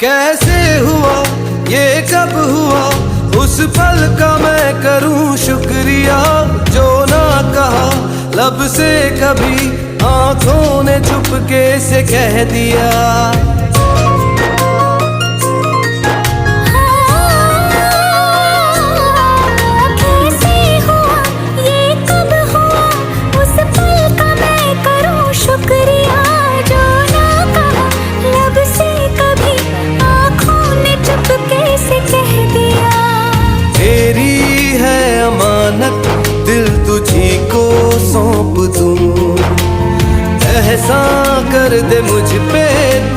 कैसे हुआ ये कब हुआ उस पल का मैं करूं शुक्रिया जो ना कहा लब से कभी आंखों ने चुपके से कह दिया कैसे हुआ ये कब हुआ उस पल का मैं करूं शुक्रिया जो ना कहा लब से कभी आंखों ने चुपके से कह दिया तेरी है अमानत दिल तुझी को सौंप दूं एहसान कर दे मुझ पे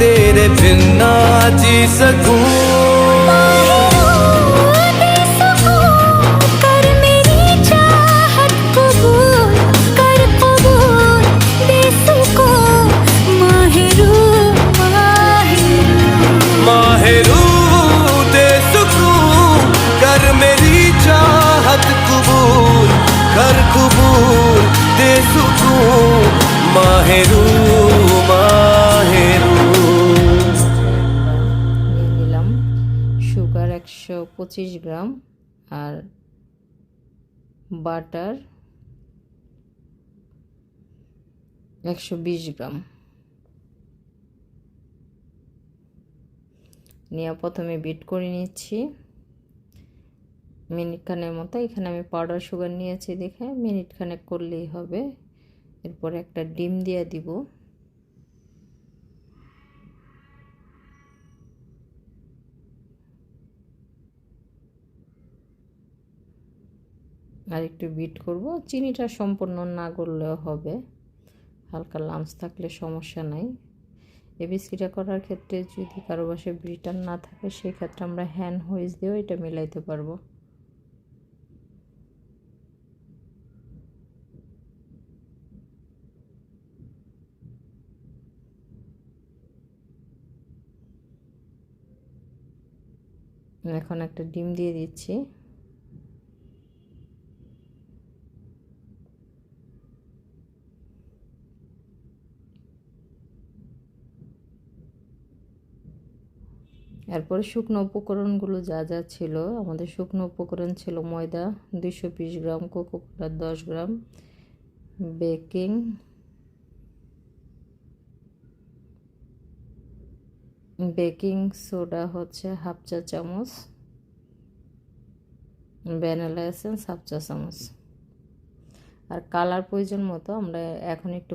तेरे बिन ना जी सकूं कर मेरी चाहत कबूल कर कबूल बेसुकून माहिरू माहिरू दे सुकून कर मेरी चाहत कबूल कर कबूल दे सुकून माहिरू माहिरू নিয়ে নিলাম সুগার 125 গ্রাম আর বাটার 120 গ্রাম নিয়ে প্রথমে বিট করে নিচ্ছি মিনিট খানেক মতো। এখানে আমি পাউডার সুগার নিয়েছি দেখে মিনিট খানেক করলেই হবে। এরপর একটা ডিম দিয়ে দিব, আর একটু বিট করব। চিনিটা সম্পূর্ণ না করলেও হবে, হালকা লামস থাকলে সমস্যা নাই। এই বিস্কিটটা করার ক্ষেত্রে যদি কারো বাসায় বিটার না থাকে সেই ক্ষেত্রে আমরা হ্যান্ড হুইচ দিয়েও এটা মিলাইতে পারবো। এখন একটা ডিম দিয়ে দিচ্ছি, এরপরে শুকনো উপকরণগুলো যা যা ছিল, আমাদের শুকনো উপকরণ ছিল ময়দা 220 গ্রাম, কোকো কোলা 10 গ্রাম, বেকিং সোডা হচ্ছে হাফ চা চামচ, ভ্যানিলা এসেন্স হাফ চা চামচ। আর কালার প্রয়োজন মতো আমরা এখন একটু